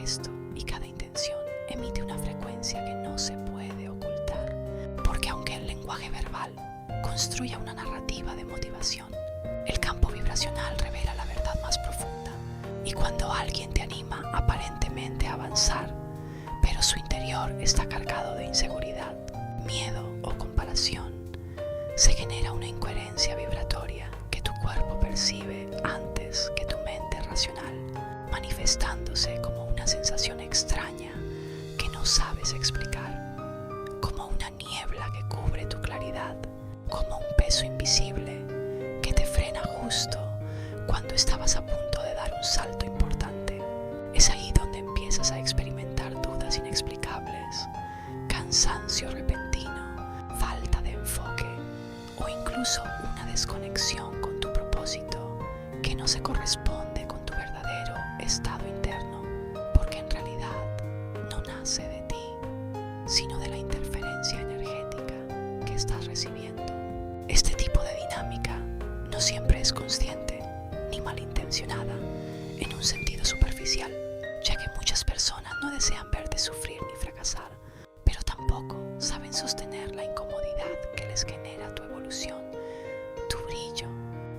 gesto y cada intención emite una frecuencia que no se puede ocultar, porque aunque el lenguaje verbal construya una narrativa de motivación, el campo vibracional revela la verdad más profunda. Y cuando alguien te anima aparentemente a avanzar, pero su interior está cargado de inseguridad, miedo o comparación, se genera una incoherencia vibratoria que tu cuerpo percibe antes que tu mente racional, manifestándose como una sensación extraña que no sabes explicar, como una niebla que cubre tu claridad, como un peso invisible que te frena justo cuando estabas a punto de dar un salto importante. Es ahí donde empiezas a experimentar dudas inexplicables, cansancio repentino, falta de enfoque o incluso una desconexión con tu propósito que no se corresponde con tu verdadero estado interno, porque en realidad no nace de ti, sino de la interferencia energética que estás recibiendo. Este tipo de dinámica no siempre es consciente ni malintencionada en un sentido superficial, ya que muchas personas no desean verte sufrir ni fracasar, pero tampoco saben sostener la incomodidad que les genera tu evolución, tu brillo,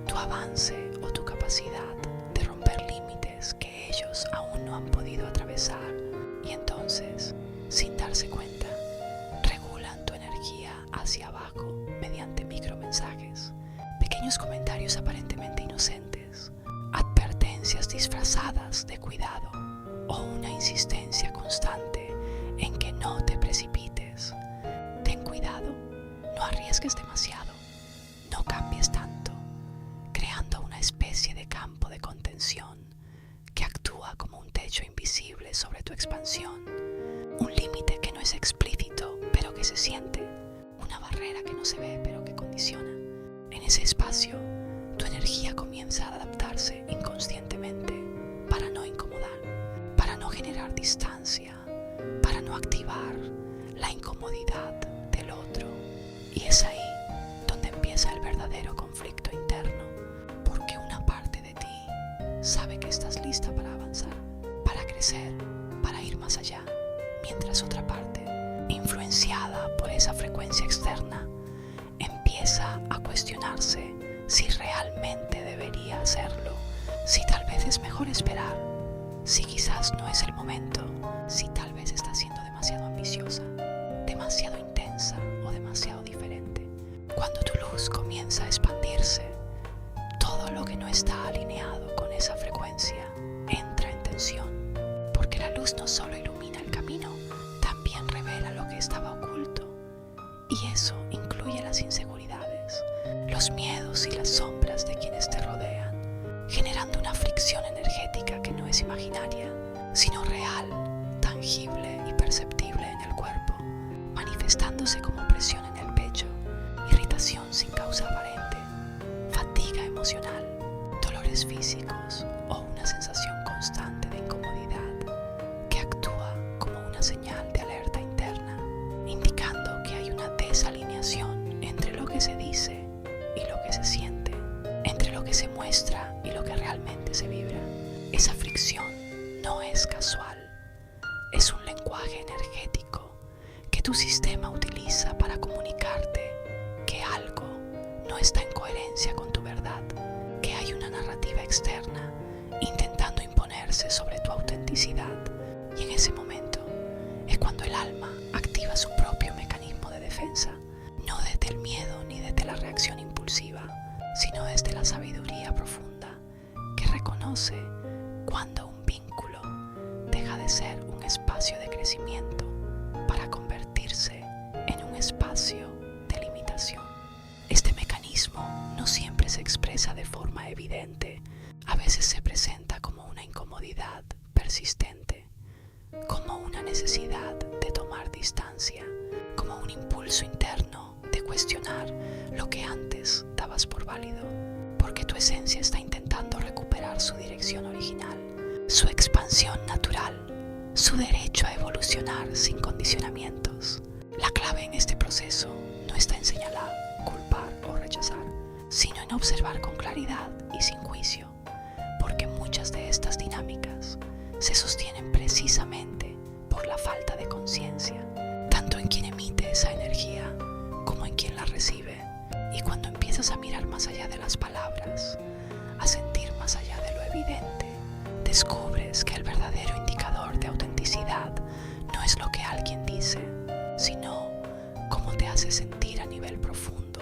tu avance o tu capacidad de romper límites que ellos aún no han podido atravesar, y entonces, sin darse cuenta, regulan tu energía hacia abajo mediante micromensajes, pequeños comentarios aparentemente inocentes, advertencias disfrazadas de cuidado o una insistencia constante en que no te precipites. Ten cuidado, no arriesgues demasiado, no cambies tanto, creando una especie de campo de contención que actúa como un techo invisible sobre tu expansión, un límite que no es explícito pero que se siente, una barrera que no se ve pero que condiciona. En ese espacio, tu energía comienza a adaptarse inconscientemente para no incomodar, para no generar distancia, para no activar la incomodidad del otro. Y es ahí donde empieza el verdadero conflicto interno, porque una parte de ti sabe que estás lista para avanzar, para crecer, para ir más allá, mientras otra parte, influenciada por esa frecuencia externa, empieza a cuestionarse si realmente debería hacerlo, si tal vez es mejor esperar, si quizás no es el momento, si tal vez está siendo demasiado ambiciosa, demasiado intensa o demasiado diferente. Cuando tu luz comienza a expandirse, todo lo que no está alineado con esa frecuencia entra en tensión, porque la luz no solo ilumina el camino, también revela lo que estaba oculto, y eso incluye las inseguridades, los miedos y las sombras de quienes te rodean, generando una fricción energética que no es imaginaria, sino real, tangible y perceptible en el cuerpo, manifestándose como presión en el pecho, irritación sin causa aparente, fatiga emocional, dolores físicos o una sensación constante de incomodidad que actúa como una señal de alerta interna, indicando que hay una desalineación entre lo que se dice y lo que se siente, entre lo que se muestra y lo que realmente se vibra. Esa fricción no es casual, es un lenguaje energético que tu sistema utiliza para comunicarte que algo no está en coherencia con tu verdad, que hay una narrativa externa intentando imponerse sobre tu autenticidad, y en ese momento es cuando el alma activa su propio mecanismo de defensa, no desde el miedo ni desde la reacción impulsiva, sino desde la sabiduría profunda que reconoce cuando un vínculo deja de ser un espacio de crecimiento para convertirse en un espacio de limitación. Este mecanismo no siempre se expresa de forma evidente, a veces se presenta como una incomodidad persistente, como una necesidad de tomar distancia, como un impulso interno de cuestionar lo que antes dabas por válido, porque tu esencia está intentando recuperar su dirección original, su expansión natural, su derecho a evolucionar sin condicionamientos. La clave en este proceso no está en señalar, culpar o rechazar, sino en observar con claridad y sin juicio, porque muchas de estas dinámicas se sostienen precisamente por la falta de conciencia, tanto en quien emite esa energía como en quien la recibe. Y cuando empiezas a mirar más allá de las palabras, a sentir más allá de lo evidente, descubres que el verdadero indicador de autenticidad no es lo que alguien dice, sino cómo te hace sentir a nivel profundo,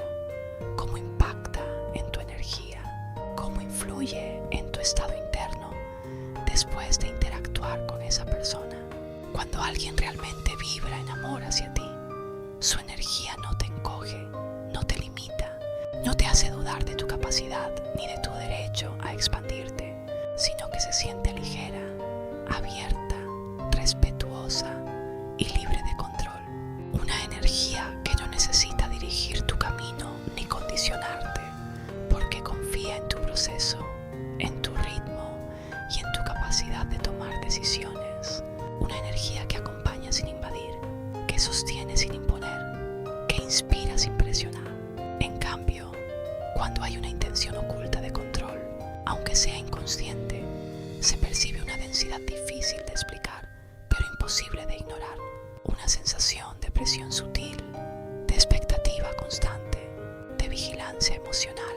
cómo impacta en tu energía, cómo influye en tu estado interno después de interactuar con esa persona. Cuando alguien realmente vibra en amor hacia ti, su energía no te encoge, no te limita, no te hace dudar de tu capacidad ni de tu derecho a expandirte, sino que se siente ligera, abierta, respetuosa y libre de control. Una energía que no necesita dirigir tu camino ni condicionarte, porque confía en tu proceso, en tu ritmo y en tu capacidad de tomar decisiones. Una energía que acompaña sin invadir, que sostiene sin imponer, que inspira sin presionar. En cambio, cuando hay una intención oculta de control, aunque sea inconsciente, se percibe una densidad difícil de explicar, pero imposible de ignorar. Una sensación de presión sutil, de expectativa constante, de vigilancia emocional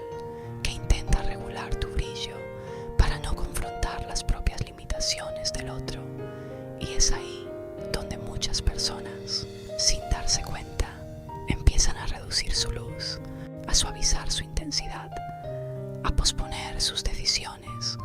que intenta regular tu brillo para no confrontar las propias limitaciones del otro. Y es ahí donde muchas personas, sin darse cuenta, empiezan a reducir su luz, a suavizar su intensidad, a posponer sus decisiones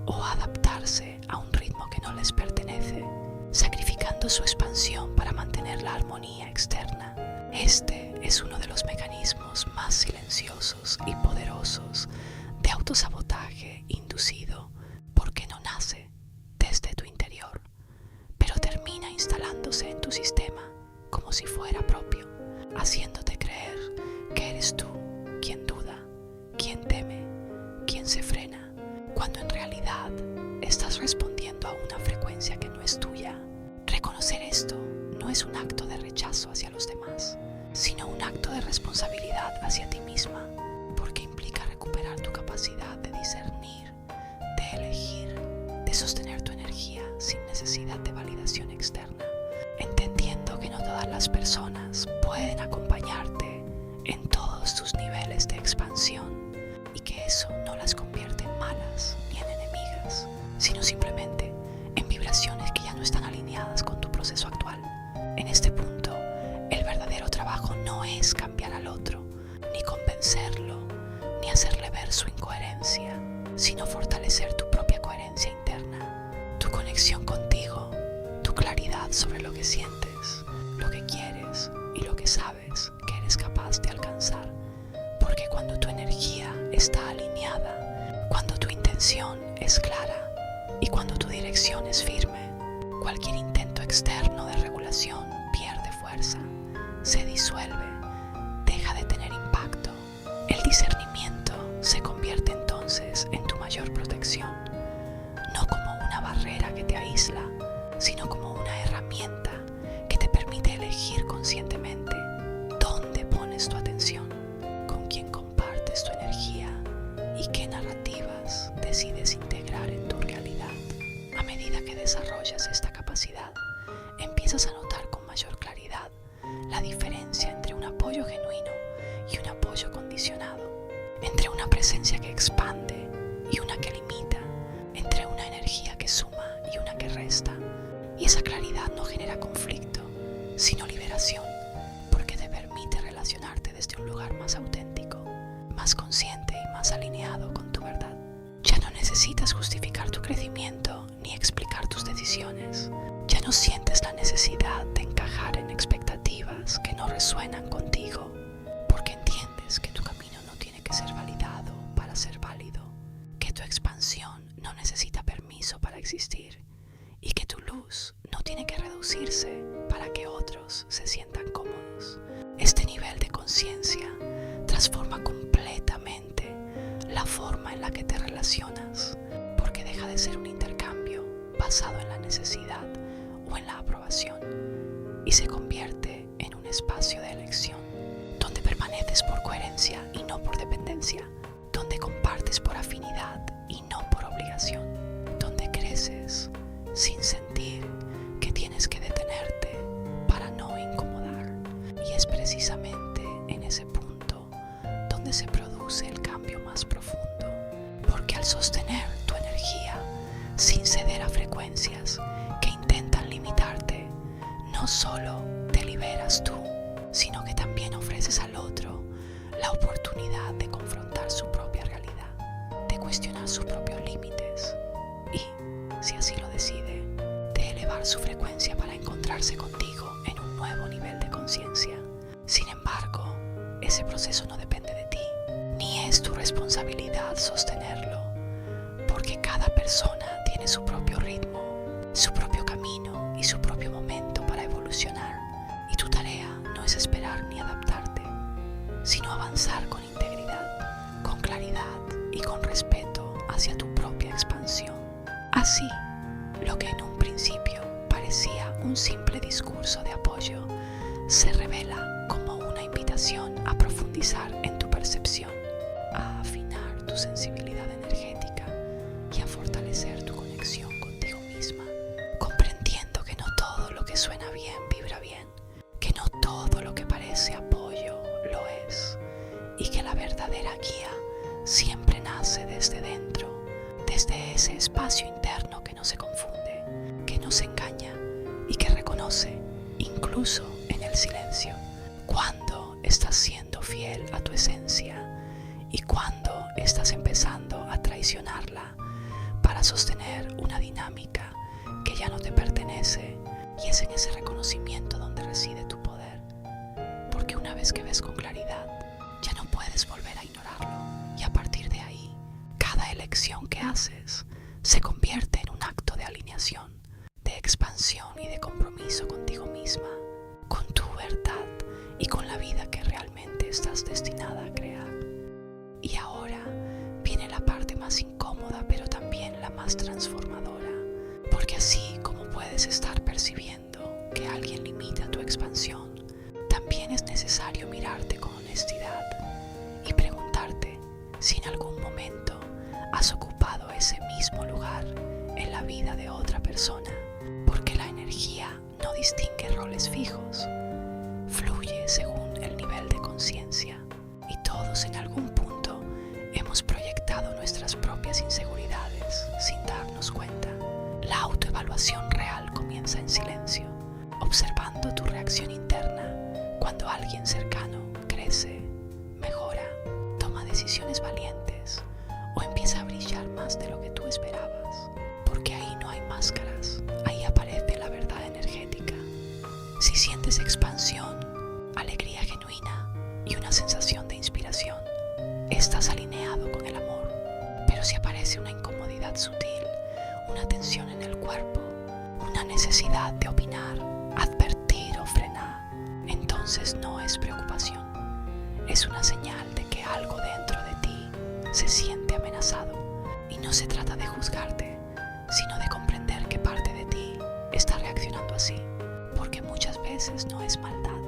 o a adaptarse a un ritmo que no les pertenece, sacrificando su expansión para mantener la armonía externa. Este es uno de los mecanismos más silenciosos y poderosos de autosabotaje inducido, porque no nace desde tu interior, pero termina instalándose en tu sistema como si fuera propio, haciéndote creer que eres tú quien duda, quien teme, quien se frena, cuando en realidad estás respondiendo a una frecuencia que no es tuya. Reconocer esto no es un acto de rechazo hacia los demás, sino un acto de responsabilidad hacia ti misma, porque implica recuperar tu capacidad de discernir, de elegir, de sostener tu energía sin necesidad de validación externa, entendiendo que no todas las personas pueden acompañarte en todos tus niveles de expansión y que eso no las convierte en malas ni en enemigas, sino simplemente en vibraciones que ya no están alineadas con tu proceso actual. En este punto, el verdadero trabajo no es cambiar al otro, ni convencerlo, ni hacerle ver su incoherencia, sino fortalecer tu propia coherencia interna, tu conexión contigo, tu claridad sobre lo que sientes, lo que quieres y lo que sabes que eres capaz de alcanzar. Porque cuando tu energía está alineada, cuando tu intención es clara y cuando tu dirección es firme, cualquier intento externo de regulación pierde fuerza, se disuelve, deja de tener impacto. El discernimiento se convierte entonces en tu mayor protección, no como una barrera que te aísla, sino como una herramienta que te permite elegir conscientemente dónde pones tu atención, con quién compartes tu energía y qué narrativas decides integrar en tu realidad. A medida que desarrollas esta capacidad, empiezas a notar con mayor claridad la diferencia entre un apoyo genuino y un apoyo condicionado, entre una presencia que expande y una que limita, entre una energía que suma y una que resta. Y esa claridad no genera conflicto, sino liberación, porque te permite relacionarte desde un lugar más auténtico, más consciente y más alineado con tu verdad. Ya no necesitas justificar tu crecimiento ni explicar tus decisiones. Ya no sientes la necesidad de encajar en expectativas que no resuenan contigo, porque entiendes que tu camino no tiene que ser validado para ser válido, que tu expansión no necesita permiso para existir y que tu luz no tiene que reducirse para que otros se sientan cómodos. Este nivel de conciencia transforma completamente la forma en la que te relacionas, porque deja de ser un intercambio basado en la necesidad o en la aprobación y se convierte en un espacio de elección, donde permaneces por coherencia y no por dependencia, donde compartes por afinidad y no por obligación, donde creces sin sentir que tienes que detenerte para no incomodar. Y es precisamente en ese punto donde se produce el cambio más profundo, porque al sostener tu energía sin ceder a frecuencias que intentan limitarte, no solo te liberas tú, sino que también ofreces al otro la oportunidad de confrontar su propia realidad, de cuestionar sus propios límites y, si así lo decide, de elevar su frecuencia para encontrarse contigo en un nuevo nivel de conciencia. Sin embargo, ese proceso no depende de ti, ni es tu responsabilidad sostenerlo, porque cada persona tiene su propio ritmo, su propio camino y su propio momento para evolucionar, y tu tarea no es esperar ni adaptarte, sino avanzar con integridad, con claridad y con respeto hacia tu propia expansión. Así, lo que en un principio parecía un simple discurso de apoyo, se revela como una invitación a profundizar en tu percepción, a afinar tu sensibilidad energética y a fortalecer tu conexión contigo misma, comprendiendo que no todo lo que suena bien vibra bien, que no todo lo que parece apoyo lo es, y que la verdadera guía siempre nace desde dentro, desde ese espacio interno que no se confunde, que no se engaña y que reconoce, incluso en el silencio, cuando estás siendo fiel a tu esencia y cuando estás empezando a traicionarla para sostener una dinámica que ya no te pertenece. Y es en ese reconocimiento donde reside tu poder, porque una vez que ves con claridad, ya no puedes volver a ignorarlo, y a partir de ahí, cada elección que haces se convierte en un acto de alineación, de expansión y de compromiso contigo misma, con tu verdad y con la vida que realmente estás destinada a crear. Y ahora viene la parte más incómoda, pero también la más transformadora, porque así como puedes estar percibiendo que alguien limita tu expansión, también es necesario mirarte con honestidad y preguntarte si en algún momento has ocupado ese mismo lugar en la vida de otra persona, porque la energía no distingue roles fijos, fluye según el nivel de conciencia, y todos en algún punto hemos proyectado nuestras propias inseguridades sin darnos cuenta. La autoevaluación real comienza en silencio, observando tu reacción interna cuando alguien cercano crece, mejora, toma decisiones valientes o empieza a brillar más de lo que tú esperabas, porque ahí no hay máscaras, ahí aparece la verdad energética. Si sientes expansión, alegría genuina y una sensación de inspiración, estás alineado con el amor. Pero si aparece una incomodidad sutil, una tensión en el cuerpo, una necesidad de opinar, advertir o frenar, entonces no es preocupación, es una señal de que algo dentro de ti se siente amenazado. Y no se trata de juzgarte, sino de comprender que parte de ti está reaccionando así, porque muchas veces no es maldad,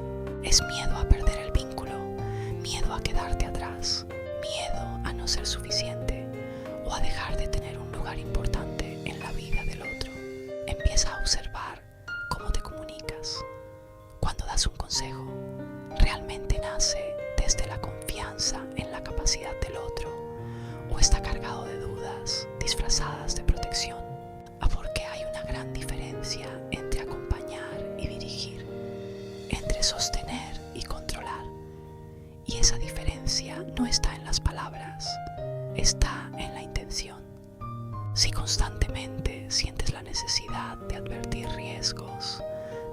es miedo a perder el vínculo, miedo a quedarte atrás, miedo a no ser suficiente o a dejar de tener un lugar importante en la vida del otro. Empieza a observar cómo te comunicas. Cuando das un consejo, ¿realmente nace desde la confianza en la capacidad del otro o está cargado de dudas disfrazadas de protección? Porque hay una gran diferencia entre acompañar y dirigir, entre sostener y controlar. Y esa diferencia no está en las palabras, está en la intención. Si constantemente sientes la necesidad de advertir riesgos,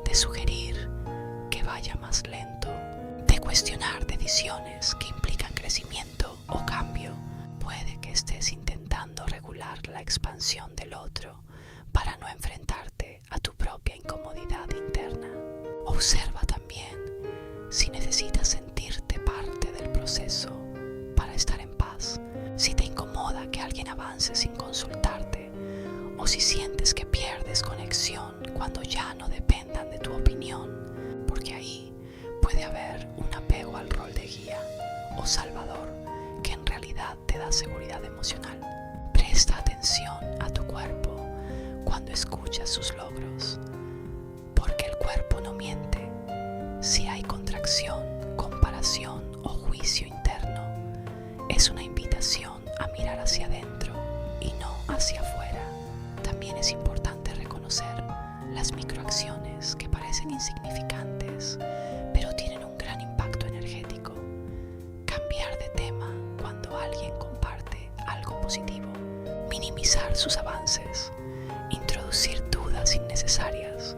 de sugerir que vaya más lento, de cuestionar decisiones que implican crecimiento o cambio, puede que estés intentando regular la expansión del otro para no enfrentarte a tu propia incomodidad interna. Observa también si necesitas sentirte parte del proceso para estar en paz, si te incomoda que alguien avance sin consultarte, o si sientes que pierdes conexión cuando ya no dependan de tu opinión, porque ahí puede haber un apego al rol de guía o salvador que en realidad te da seguridad emocional. Presta atención a tu cuerpo cuando escuchas sus logros. Porque el cuerpo no miente. Si hay contracción, comparación o juicio interno, es una invitación a mirar hacia adentro y no hacia afuera. También es importante reconocer las microacciones que parecen insignificantes, pero tienen un gran impacto energético. Cambiar de tema cuando alguien comparte algo positivo, minimizar sus avances, introducir dudas innecesarias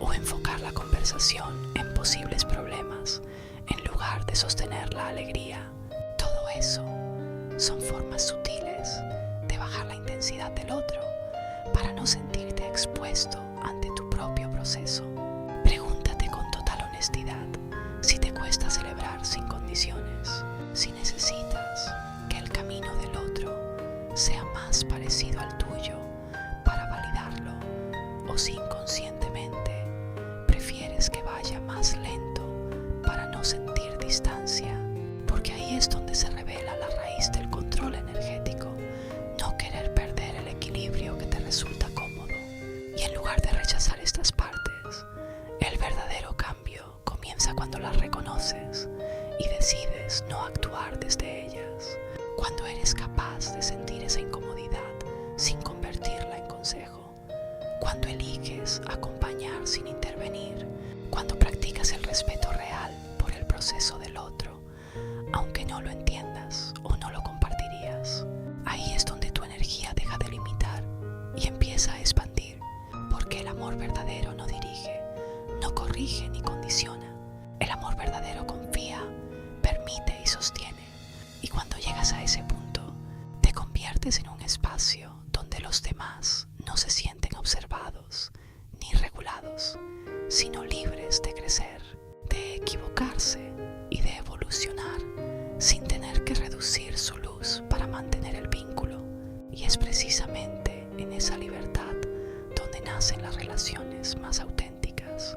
o enfocar la conversación en posibles problemas en lugar de sostener la alegría. Todo eso son formas sutiles de bajar la intensidad del otro para no sentirte expuesto ante tu propio proceso. Pregúntate con total honestidad si te cuesta celebrar sin condiciones, si necesitas que el camino del otro sea más parecido al tuyo para validarlo, o si inconscientemente prefieres que vaya más lento para no sentir distancia, porque ahí es donde se revela la raíz del control energético, no querer perder el equilibrio que te resulta cómodo. Y en lugar de rechazar estas partes, el verdadero cambio comienza cuando las reconoces y decides no actuar desde ellas, cuando eres capaz de sentir esa incomodidad sin convertirla en consejo, cuando eliges acompañar sin intervenir, cuando practicas el respeto real por el proceso del otro, aunque no lo entiendas o no lo compartirías. Ahí es donde tu energía deja de limitar y empieza a expandir, porque el amor verdadero no dirige, no corrige ni condiciona. El amor verdadero confía, permite y sostiene. Y cuando llegas a ese punto, te conviertes en un espacio donde los demás no se sienten observados ni regulados, sino libres de crecer, de equivocarse y de evolucionar sin tener que reducir su luz para mantener el vínculo. Y es precisamente en esa libertad donde nacen las relaciones más auténticas,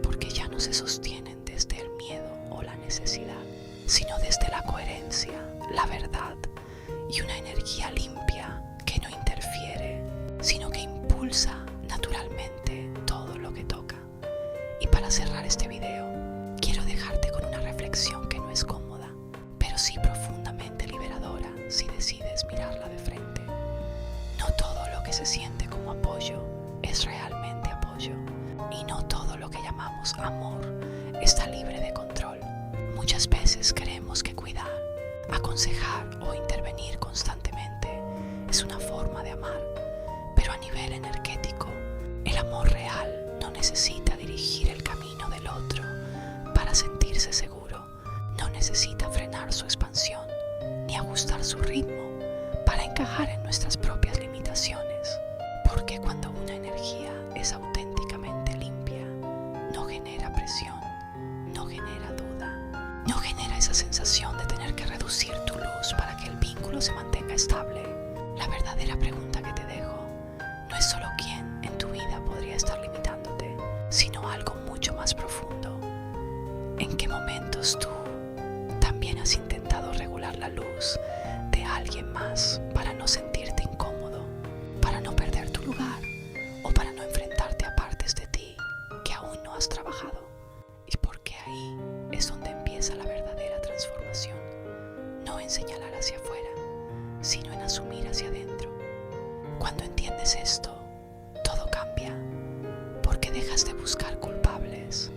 porque ya no se sostienen desde el miedo o la necesidad, sino desde la coherencia, la verdad y una energía limpia que no interfiere, sino que impulsa naturalmente todo lo que toca. Y para cerrar este video, quiero dejarte con una reflexión que no es cómoda, pero sí profundamente liberadora si decides mirarla de frente. No todo lo que se siente como apoyo es realmente apoyo, y no todo lo que llamamos amor está libre de control. Muchas veces creemos que cuidar, aconsejar o intervenir constantemente es una forma de amar, pero a nivel energético, el amor real no necesita dirigir el camino del otro para sentirse seguro, no necesita frenar su expansión ni ajustar su ritmo para encajar en nuestras propias limitaciones, porque cuando una energía es auténticamente limpia, no genera presión, no genera duda, no genera esa sensación de tener que reducir tu luz para que el vínculo se mantenga estable. La verdadera pregunta que te dejo no es solo quién en tu vida podría estar limitándote, sino algo mucho más profundo. ¿En qué momentos tú también has intentado regular la luz de alguien más para no sentirte incómodo, para no perder tu lugar o para no enfrentarte a partes de ti que aún no has trabajado? Y porque ahí es donde empieza la verdadera transformación, no en señalar hacia afuera, sino en asumir hacia adentro. Cuando entiendes esto, todo cambia, porque dejas de buscar culpables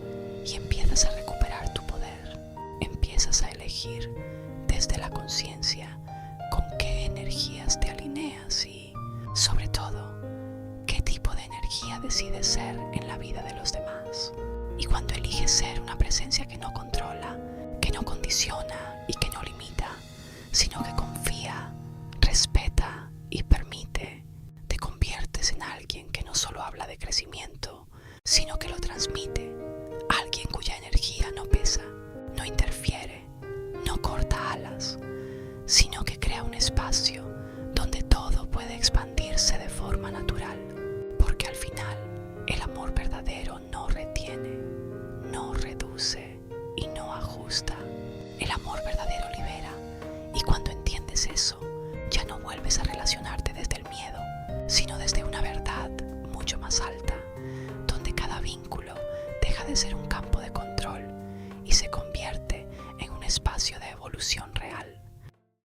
y empiezas a recuperar tu poder. Empiezas a elegir desde la conciencia con qué energías te alineas y, sobre todo, qué tipo de energía decides ser en la vida de los demás. Y cuando eliges ser una presencia que no controla, que no condiciona y que no limita, sino que confía, respeta y permite, te conviertes en alguien que no solo habla de crecimiento, sino que lo transmite. Alguien cuya energía no pesa, no interfiere, no corta alas, sino que crea un espacio donde todo puede expandirse de forma natural, porque al final el amor verdadero no retiene, no reduce y no ajusta. El amor verdadero libera, y cuando entiendes eso, ya no vuelves a relacionarte desde el miedo, sino desde una verdad mucho más alta. ser un campo de control y se convierte en un espacio de evolución.